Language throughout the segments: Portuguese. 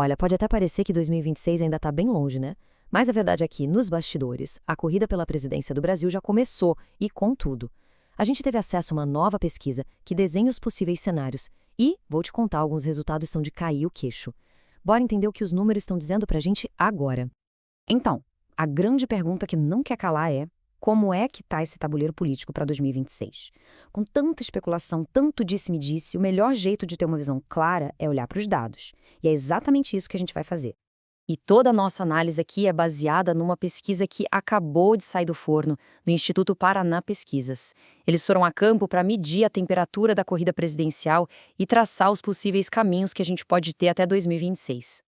Olha, pode até parecer que 2026 ainda está bem longe, né? Mas a verdade é que, nos bastidores, a corrida pela presidência do Brasil já começou, e com tudo. A gente teve acesso a uma nova pesquisa que desenha os possíveis cenários e, vou te contar, alguns resultados são de cair o queixo. Bora entender o que os números estão dizendo pra gente agora. Então, a grande pergunta que não quer calar é: como é que tá esse tabuleiro político para 2026? Com tanta especulação, tanto disse-me-disse, o melhor jeito de ter uma visão clara é olhar para os dados. E é exatamente isso que a gente vai fazer. E toda a nossa análise aqui é baseada numa pesquisa que acabou de sair do forno, no Instituto Paraná Pesquisas. Eles foram a campo para medir a temperatura da corrida presidencial e traçar os possíveis caminhos que a gente pode ter até 2026.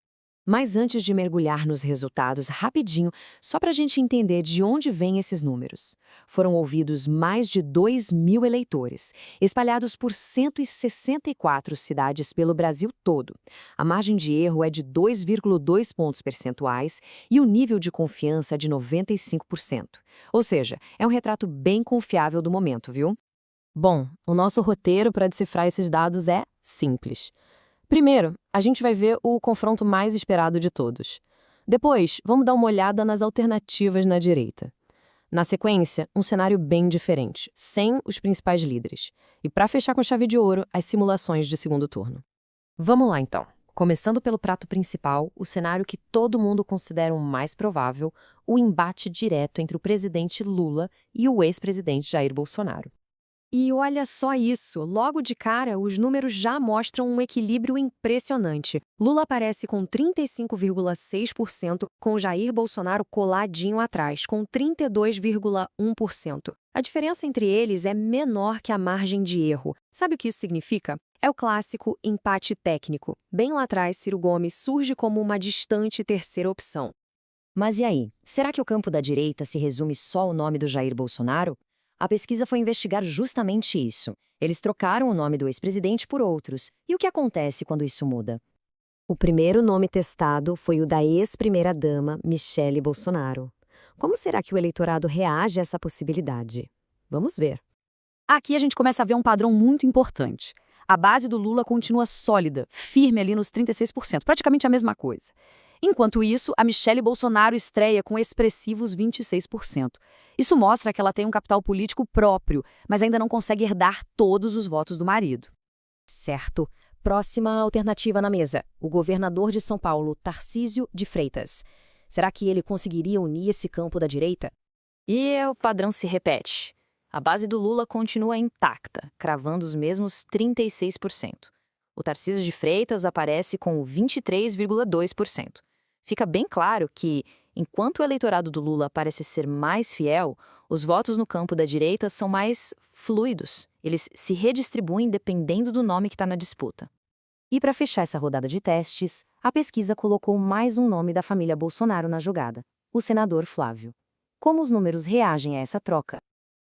Mas antes de mergulhar nos resultados, rapidinho, só para a gente entender de onde vêm esses números. Foram ouvidos mais de 2.000 eleitores, espalhados por 164 cidades pelo Brasil todo. A margem de erro é de 2,2 pontos percentuais e o nível de confiança é de 95%. Ou seja, é um retrato bem confiável do momento, viu? Bom, o nosso roteiro para decifrar esses dados é simples. Primeiro, a gente vai ver o confronto mais esperado de todos. Depois, vamos dar uma olhada nas alternativas na direita. Na sequência, um cenário bem diferente, sem os principais líderes. E para fechar com chave de ouro, as simulações de segundo turno. Vamos lá, então. Começando pelo prato principal, o cenário que todo mundo considera o mais provável, o embate direto entre o presidente Lula e o ex-presidente Jair Bolsonaro. E olha só isso, logo de cara, os números já mostram um equilíbrio impressionante. Lula aparece com 35,6%, com Jair Bolsonaro coladinho atrás, com 32,1%. A diferença entre eles é menor que a margem de erro. Sabe o que isso significa? É o clássico empate técnico. Bem lá atrás, Ciro Gomes surge como uma distante terceira opção. Mas e aí? Será que o campo da direita se resume só ao nome do Jair Bolsonaro? A pesquisa foi investigar justamente isso. Eles trocaram o nome do ex-presidente por outros. E o que acontece quando isso muda? O primeiro nome testado foi o da ex-primeira-dama, Michele Bolsonaro. Como será que o eleitorado reage a essa possibilidade? Vamos ver. Aqui a gente começa a ver um padrão muito importante. A base do Lula continua sólida, firme ali nos 36%, praticamente a mesma coisa. Enquanto isso, a Michele Bolsonaro estreia com expressivos 26%. Isso mostra que ela tem um capital político próprio, mas ainda não consegue herdar todos os votos do marido. Certo. Próxima alternativa na mesa, o governador de São Paulo, Tarcísio de Freitas. Será que ele conseguiria unir esse campo da direita? E o padrão se repete. A base do Lula continua intacta, cravando os mesmos 36%. O Tarcísio de Freitas aparece com 23,2%. Fica bem claro que, enquanto o eleitorado do Lula parece ser mais fiel, os votos no campo da direita são mais fluidos. Eles se redistribuem dependendo do nome que está na disputa. E para fechar essa rodada de testes, a pesquisa colocou mais um nome da família Bolsonaro na jogada, o senador Flávio. Como os números reagem a essa troca?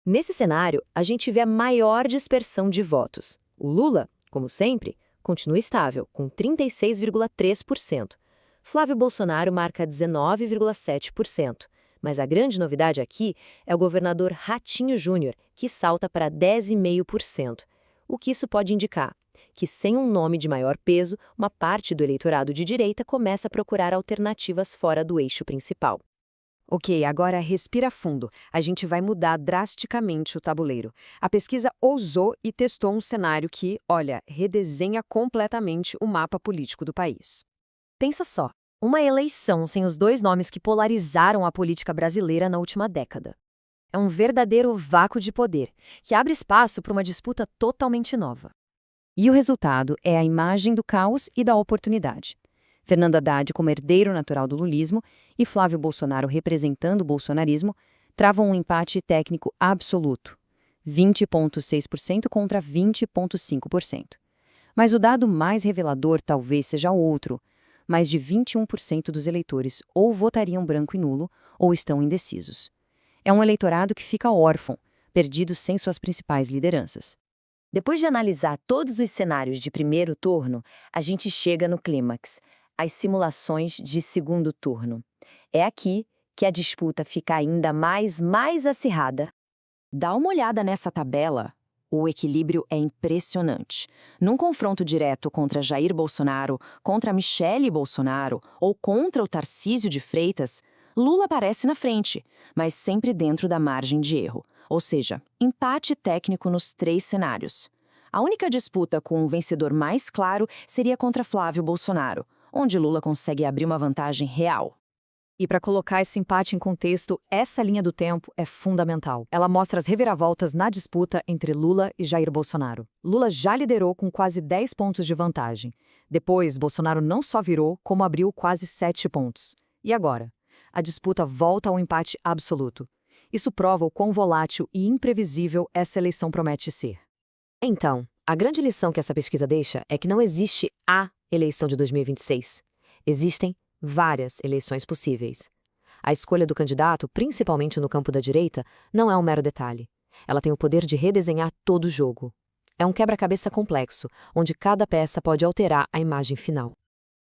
Nesse cenário, a gente vê a maior dispersão de votos. O Lula, como sempre, continua estável, com 36,3%. Flávio Bolsonaro marca 19,7%. Mas a grande novidade aqui é o governador Ratinho Júnior, que salta para 10,5%. O que isso pode indicar? Que sem um nome de maior peso, uma parte do eleitorado de direita começa a procurar alternativas fora do eixo principal. Ok, agora respira fundo. A gente vai mudar drasticamente o tabuleiro. A pesquisa ousou e testou um cenário que, olha, redesenha completamente o mapa político do país. Pensa só, uma eleição sem os dois nomes que polarizaram a política brasileira na última década. É um verdadeiro vácuo de poder, que abre espaço para uma disputa totalmente nova. E o resultado é a imagem do caos e da oportunidade. Fernando Haddad como herdeiro natural do lulismo e Flávio Bolsonaro representando o bolsonarismo travam um empate técnico absoluto, 20,6% contra 20,5%. Mas o dado mais revelador talvez seja outro. Mais de 21% dos eleitores ou votariam branco e nulo ou estão indecisos. É um eleitorado que fica órfão, perdido sem suas principais lideranças. Depois de analisar todos os cenários de primeiro turno, a gente chega no clímax, as simulações de segundo turno. É aqui que a disputa fica ainda mais acirrada. Dá uma olhada nessa tabela. O equilíbrio é impressionante. Num confronto direto contra Jair Bolsonaro, contra Michele Bolsonaro ou contra o Tarcísio de Freitas, Lula aparece na frente, mas sempre dentro da margem de erro, ou seja, empate técnico nos 3 cenários. A única disputa com um vencedor mais claro seria contra Flávio Bolsonaro, onde Lula consegue abrir uma vantagem real. E para colocar esse empate em contexto, essa linha do tempo é fundamental. Ela mostra as reviravoltas na disputa entre Lula e Jair Bolsonaro. Lula já liderou com quase 10 pontos de vantagem. Depois, Bolsonaro não só virou, como abriu quase 7 pontos. E agora? A disputa volta ao empate absoluto. Isso prova o quão volátil e imprevisível essa eleição promete ser. Então, a grande lição que essa pesquisa deixa é que não existe a eleição de 2026. Existem várias eleições possíveis. A escolha do candidato, principalmente no campo da direita, não é um mero detalhe. Ela tem o poder de redesenhar todo o jogo. É um quebra-cabeça complexo, onde cada peça pode alterar a imagem final.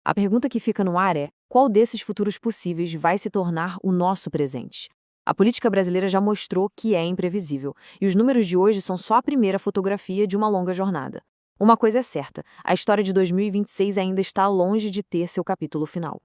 A pergunta que fica no ar é: qual desses futuros possíveis vai se tornar o nosso presente? A política brasileira já mostrou que é imprevisível, e os números de hoje são só a primeira fotografia de uma longa jornada. Uma coisa é certa: a história de 2026 ainda está longe de ter seu capítulo final.